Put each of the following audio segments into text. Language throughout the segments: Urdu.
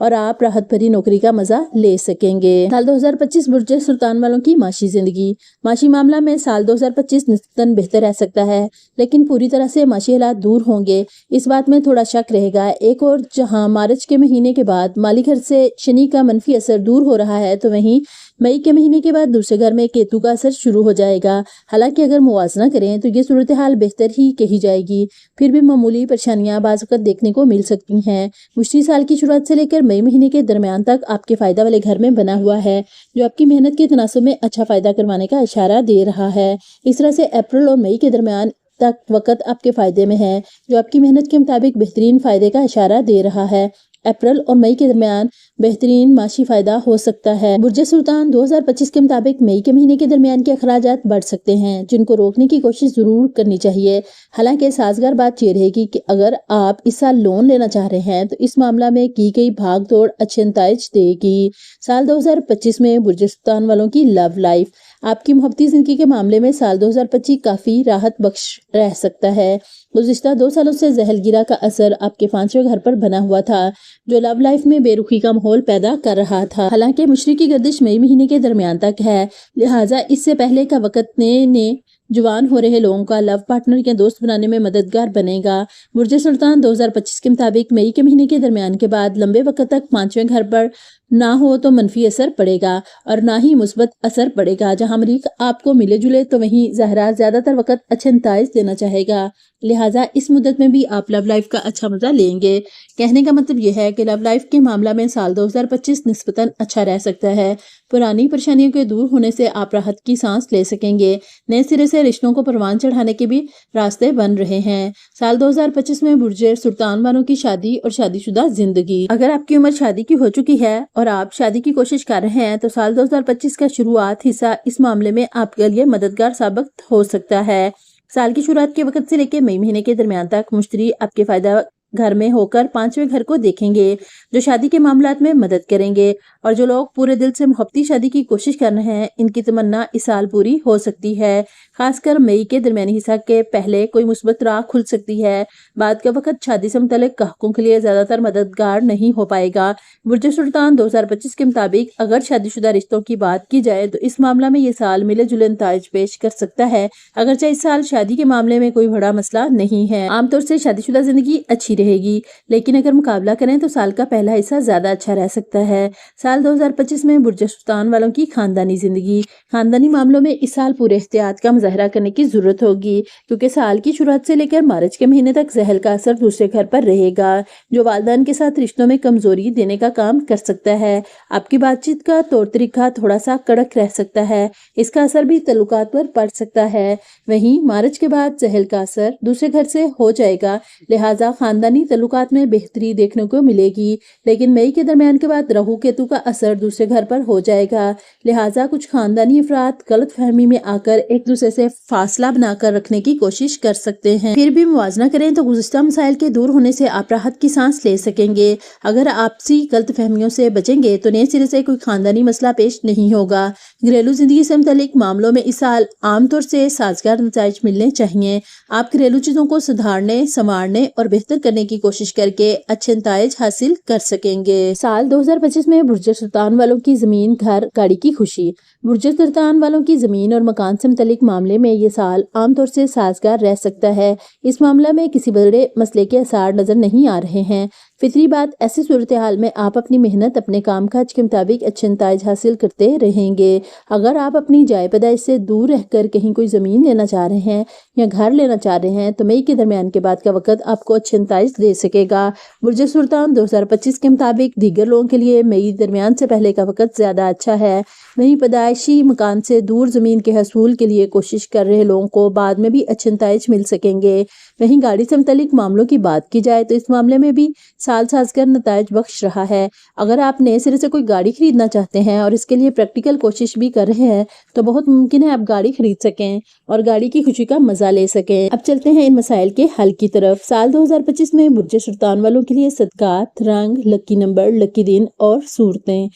اور آپ راحت بھری نوکری کا مزہ لے سکیں گے۔ سال 2025 برج سرطان والوں کی معاشی زندگی۔ معاشی معاملہ میں سال 2025 نسبتاً بہتر رہ سکتا ہے، لیکن پوری طرح سے معاشی حالات دور ہوں گے، اس بات میں تھوڑا شک رہے گا۔ ایک اور جہاں مارچ کے مہینے کے بعد مالی گھر سے شنی کا منفی اثر دور ہو رہا ہے، تو وہیں مئی کے مہینے کے بعد دوسرے گھر میں کیتو کا اثر شروع ہو جائے گا۔ حالانکہ اگر موازنہ کریں تو یہ صورتحال بہتر ہی کہی جائے گی، پھر بھی معمولی پریشانیاں بعض وقت دیکھنے کو مل سکتی ہیں۔ مشتری سال کی شروعات سے لے کر مئی مہینے کے درمیان تک آپ کے فائدہ والے گھر میں بنا ہوا ہے، جو آپ کی محنت کے تناسب میں اچھا فائدہ کروانے کا اشارہ دے رہا ہے۔ اس طرح سے اپریل اور مئی کے درمیان تک وقت آپ کے فائدے میں ہے، جو آپ کی محنت کے مطابق بہترین فائدے کا اشارہ دے رہا ہے۔ اپریل اور مئی کے درمیان بہترین معاشی فائدہ ہو سکتا ہے۔ برج سرطان 2025 کے مطابق مئی کے مہینے کے درمیان کے اخراجات بڑھ سکتے ہیں، جن کو روکنے کی کوشش ضرور کرنی چاہیے۔ حالانکہ سازگار بات یہ رہے گی کہ اگر آپ اس سال لون لینا چاہ رہے ہیں تو اس معاملہ میں کی گئی بھاگ دوڑ اچھے نتائج دے گی۔ سال 2025 میں برج سرطان والوں کی لو لائف۔ آپ کی محبتی زندگی کے معاملے میں سال 2025 کافی راحت بخش رہ سکتا ہے۔ گزشتہ 2 سالوں سے زحل گیرا کا اثر آپ کے 5ویں گھر پر بنا ہوا تھا، جو لو لائف میں بے رخی کا ماحول پیدا کر رہا تھا۔ حالانکہ مشتری کی گردش مئی مہینے کے درمیان تک ہے، لہٰذا اس سے پہلے کا وقت نئے جوان ہو رہے لوگوں کا لو پارٹنر یا دوست بنانے میں مددگار بنے گا۔ برج سرطان 2025 کے مطابق مئی کے مہینے کے درمیان کے بعد لمبے وقت تک 5ویں گھر پر نہ ہو تو منفی اثر پڑے گا اور نہ ہی مثبت اثر پڑے گا۔ جہاں مریخ آپ کو ملے جلے تو وہیں زہرا زیادہ تر وقت اچھے نتائج دینا چاہے گا، لہٰذا اس مدت میں بھی آپ لو لائف کا اچھا مزہ لیں گے۔ کہنے کا مطلب یہ ہے کہ لو لائف کے معاملہ میں سال 2025 نسبتاً اچھا رہ سکتا ہے۔ پرانی پریشانیوں کے دور ہونے سے آپ راحت کی سانس لے سکیں گے۔ نئے سرے سے رشتوں کو پروان چڑھانے کے بھی راستے بن رہے ہیں۔ سال 2025 میں برج سرطان والوں کی شادی اور شادی شدہ زندگی۔ اگر آپ کی عمر شادی کی ہو چکی ہے اور آپ شادی کی کوشش کر رہے ہیں تو سال 2025 کا شروعات حصہ اس معاملے میں آپ کے لیے مددگار ثابت ہو سکتا ہے۔ سال کی شروعات کے وقت سے لے کے مئی مہینے کے درمیان تک مشتری آپ کے فائدہ گھر میں ہو کر 5ویں گھر کو دیکھیں گے، جو شادی کے معاملات میں مدد کریں گے، اور جو لوگ پورے دل سے محبتی شادی کی کوشش کر رہے ہیں ان کی تمنا اس سال پوری ہو سکتی ہے۔ خاص کر مئی کے درمیانی حصہ کے پہلے کوئی مثبت راہ کھل سکتی ہے۔ بعد کا وقت شادی سے متعلق گاہکوں کے لیے زیادہ تر مددگار نہیں ہو پائے گا۔ برج سرطان 2025 کے مطابق اگر شادی شدہ رشتوں کی بات کی جائے تو اس معاملہ میں یہ سال ملے جلے نتائج پیش کر سکتا ہے، اگرچہ اس سال شادی کے معاملے میں کوئی بڑا مسئلہ نہیں ہے۔ عام طور سے شادی شدہ زندگی اچھی رہے گی، لیکن اگر مقابلہ کریں تو سال کا پہلا حصہ زیادہ اچھا رہ سکتا ہے۔ سال 2025 میں برج سرطان والوں کی خاندانی زندگی۔ خاندانی معاملوں میں اس سال پورے احتیاط کا مظاہرہ کرنے کی ضرورت ہوگی، کیونکہ سال کی شروعات سے لے کر مارچ کے مہینے تک زحل کا اثر دوسرے گھر پر رہے گا، جو والدین کے ساتھ رشتوں میں کمزوری دینے کا کام کر سکتا ہے۔ آپ کی بات چیت کا طور طریقہ تھوڑا سا کڑک رہ سکتا ہے، اس کا اثر بھی تعلقات پر پڑ سکتا ہے۔ وہیں مارچ کے بعد زحل کا اثر دوسرے گھر سے ہو جائے گا، لہٰذا خاندانی تعلقات میں بہتری دیکھنے کو ملے گی، لیکن مئی کے درمیان کے بعد راہو کیتو کا اثر دوسرے گھر پر ہو جائے گا، لہٰذا کچھ خاندانی افراد غلط فہمی میں آ کر ایک دوسرے سے فاصلہ بنا کر رکھنے کی کوشش کر سکتے ہیں۔ پھر بھی موازنہ کریں تو گزشتہ مسائل کے دور ہونے سے آپ راحت کی سانس لے سکیں گے۔ اگر آپسی غلط فہمیوں سے بچیں گے تو نئے سرے سے کوئی خاندانی مسئلہ پیش نہیں ہوگا۔ گھریلو زندگی سے متعلق معاملوں میں اس سال عام طور سے سازگار نتائج ملنے چاہیے۔ آپ گھریلو چیزوں کو سدھارنے، سنوارنے اور بہتر کرنے کی کوشش کر کے اچھے نتائج حاصل کر سکیں گے۔ سال 2025 میں برج سرطان والوں کی زمین، گھر، گاڑی کی خوشی۔ برج سرطان والوں کی زمین اور مکان سے متعلق معاملے میں یہ سال عام طور سے سازگار رہ سکتا ہے۔ اس معاملہ میں کسی بڑے مسئلے کے آثار نظر نہیں آ رہے ہیں۔ فطری بات ایسی صورتحال میں آپ اپنی محنت، اپنے کام کاج کے مطابق اچھے نتائج حاصل کرتے رہیں گے۔ اگر آپ اپنی جائے پیدائش سے دور رہ کر کہیں کوئی زمین لینا چاہ رہے ہیں یا گھر لینا چاہ رہے ہیں تو مئی کے درمیان کے بعد کا وقت آپ کو اچھے نتائج دے سکے گا۔ برج سرطان 2025 کے مطابق دیگر لوگوں کے لیے مئی درمیان سے پہلے کا وقت زیادہ اچھا ہے۔ وہیں پیدائشی مکان سے دور زمین کے حصول کے لیے کوشش کر رہے لوگوں کو بعد میں بھی اچھے نتائج مل سکیں گے۔ وہیں گاڑی سے متعلق معاملوں کی بات کی جائے تو اس معاملے میں بھی سال سازگار نتائج بخش رہا ہے۔ اگر آپ نئے سرے سے کوئی گاڑی خریدنا چاہتے ہیں اور اس کے لیے پریکٹیکل کوشش بھی کر رہے ہیں تو بہت ممکن ہے آپ گاڑی خرید سکیں اور گاڑی کی خوشی کا مزہ لے سکیں۔ اب چلتے ہیں ان مسائل کے حل کی طرف۔ سال 2025 میں برج سرطان والوں کے لیے صدقات، رنگ، لکی نمبر، لکی دن اور صورتیں۔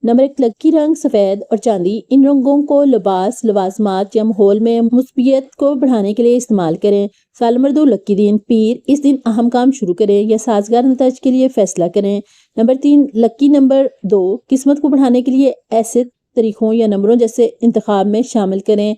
نمبر 1 لکی رنگ سفید اور چاندی، ان رنگوں کو لباس، لوازمات یا ماحول میں مثبت کو بڑھانے کے لیے استعمال کریں۔ سوال نمبر 2 لکی دن، پیر، اس دن اہم کام شروع کریں یا سازگار نتائج کے لیے فیصلہ کریں۔ نمبر 3 لکی نمبر 2 قسمت کو بڑھانے کے لیے ایسے طریقوں یا نمبروں جیسے انتخاب میں شامل کریں۔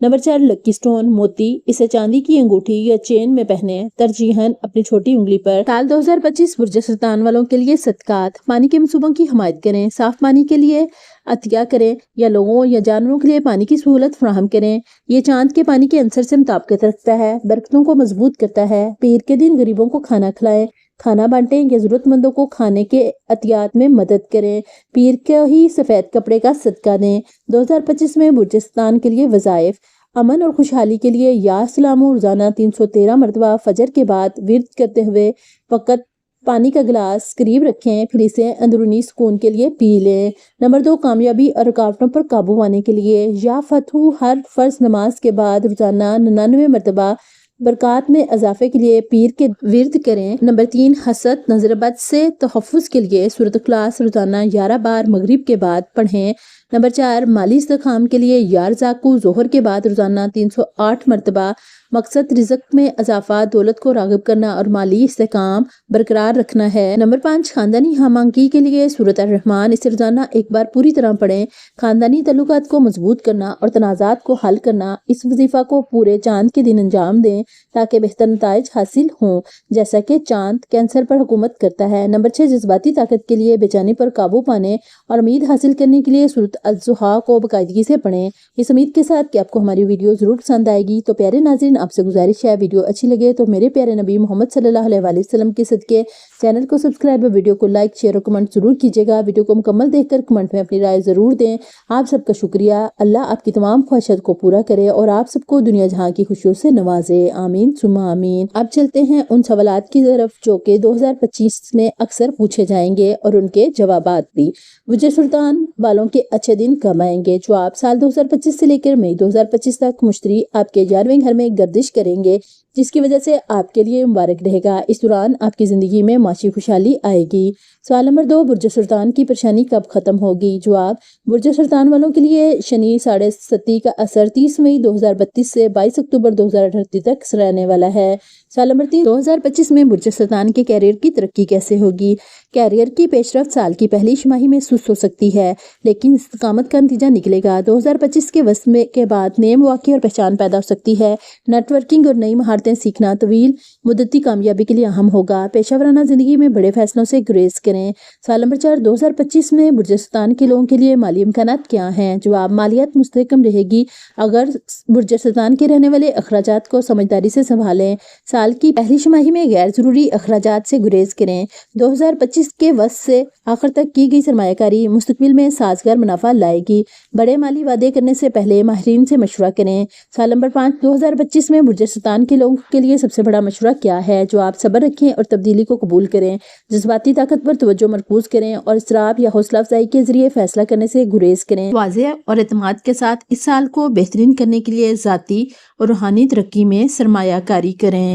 نمبر 4 لکی سٹون، موتی، اسے چاندی کی انگوٹھی یا چین میں پہنیں، ترجیحاً اپنی چھوٹی انگلی پر۔ سال 2025 برج سرطان والوں کے لیے صدقات، پانی کے منصوبوں کی حمایت کریں، صاف پانی کے لیے عطیہ کریں یا لوگوں یا جانوروں کے لیے پانی کی سہولت فراہم کریں۔ یہ چاند کے پانی کے عنصر سے مطابقت رکھتا ہے، برکتوں کو مضبوط کرتا ہے۔ پیر کے دن غریبوں کو کھانا کھلائیں، کھانا بانٹیں یا ضرورت مندوں کو کھانے کے عطیات میں مدد کریں۔ پیر کو ہی سفید کپڑے کا صدقہ دیں۔ 2025 میں برج سرطان کے لیے وظائف، امن اور خوشحالی کے لیے یا سلامو روزانہ 313 مرتبہ فجر کے بعد ورد کرتے ہوئے وقت پانی کا گلاس قریب رکھیں، پھر اسے اندرونی سکون کے لیے پی لیں۔ نمبر 2 کامیابی اور رکاوٹوں پر قابو پانے کے لیے یا فتح، ہر فرض نماز کے بعد روزانہ 99 مرتبہ برکات میں اضافے کے لیے پیر کے ورد کریں۔ نمبر 3 حسد، نظر بد سے تحفظ کے لیے سورۃ اخلاص روزانہ 11 بار مغرب کے بعد پڑھیں۔ نمبر 4 مالی استحکام کے لیے یا رزاق کو ظہر کے بعد روزانہ 308 مرتبہ مقصد رزق میں اضافہ، دولت کو راغب کرنا اور مالی استحکام برقرار رکھنا ہے۔ نمبر 5 خاندانی ہم آہنگی کے لیے سورۃ الرحمن، اسے روزانہ ایک بار پوری طرح پڑھیں۔ خاندانی تعلقات کو مضبوط کرنا اور تنازعات کو حل کرنا، اس وظیفہ کو پورے چاند کے دن انجام دیں تاکہ بہتر نتائج حاصل ہوں، جیسا کہ چاند کینسر پر حکومت کرتا ہے۔ نمبر 6 جذباتی طاقت کے لیے بے چینی پر قابو پانے اور امید حاصل کرنے کے لیے سورۃ الضحیٰ کو باقاعدگی سے پڑھیں۔ اس امید کے ساتھ کہ آپ کو ہماری ویڈیو ضرور پسند آئے گی، تو پیارے ناظرین آپ سے گزارش ہے ویڈیو اچھی لگے تو میرے پیارے نبی محمد صلی اللہ علیہ وآلہ وسلم کے صدقے چینل کو سبسکرائب اور ویڈیو کو لائک، شیئر اور کمنٹ ضرور کیجیے گا۔ ویڈیو کو مکمل دیکھ کر کمنٹ میں اپنی رائے ضرور دیں۔ آپ سب کا شکریہ۔ اللہ آپ کی تمام خواہشات کو پورا کرے اور آپ سب کو دنیا جہاں کی خوشیوں سے نوازے، آمین ثم آمین۔ اب چلتے ہیں ان سوالات کی طرف جو کہ 2025 میں اکثر پوچھے جائیں گے اور ان کے جوابات بھی۔ برج سرطان والوں کے اچھے دن کب آئیں گے؟ جواب سال 2025 سے لے کر مئی 2025 تک مشتری آپ کے 11ویں گھر میں گردش کریں گے، جس کی وجہ سے آپ کے لیے مبارک رہے گا۔ اس دوران آپ کی زندگی میں معاشی خوشحالی آئے گی۔ سوال نمبر 2 برج سرطان کی پریشانی کب ختم ہوگی؟ جواب برج سرطان والوں کے لیے شنی 7.5 کا اثر 30 مئی 2032 سے 22 اکتوبر 2038 تک رہنے والا ہے۔ سوال نمبر 3 2025 میں برج سرطان کے کیریئر کی ترقی کیسے ہوگی؟ کیریئر کی پیش رفت سال کی پہلی چھماہی میں سست ہو سکتی ہے، لیکن استقامت کا نتیجہ نکلے گا۔ 2025 کے وسط کے بعد نئے مواقع اور پہچان پیدا ہو سکتی ہے۔ نیٹ ورکنگ اور نئی مہارتیں سیکھنا طویل مدتی کامیابی کے لیے اہم ہوگا۔ پیشہ ورانہ زندگی میں بڑے فیصلوں سے گریز کریں۔ سوال نمبر 4 2025 میں برج سرطان کے لوگوں کے لیے مالی امکانات کیا ہیں؟ جواب مالیات مستحکم رہے گی اگر برج سرطان کے رہنے والے اخراجات کو سمجھداری سے سنبھالیں۔ سال کی پہلی چھماہی میں غیر ضروری اخراجات سے گریز کریں۔ 2025 کے وسط سے آخر تک کی گئی سرمایہ کاری مستقبل میں سازگار منافع لائے گی۔ بڑے مالی وعدے کرنے سے پہلے ماہرین سے مشورہ کریں۔ سوال نمبر 5 2025 میں برج سرطان کے لوگوں کے لیے سب سے بڑا مشورہ کیا ہے؟ جواب صبر رکھیں اور تبدیلی کو قبول کریں۔ جذباتی طاقت پر توجہ مرکوز کریں اور اضطراب یا حوصلہ افزائی کے ذریعے فیصلہ کرنے سے گریز کریں۔ واضح اور اعتماد کے ساتھ اس سال کو بہترین کرنے کے لیے ذاتی اور روحانی ترقی میں سرمایہ کاری کریں۔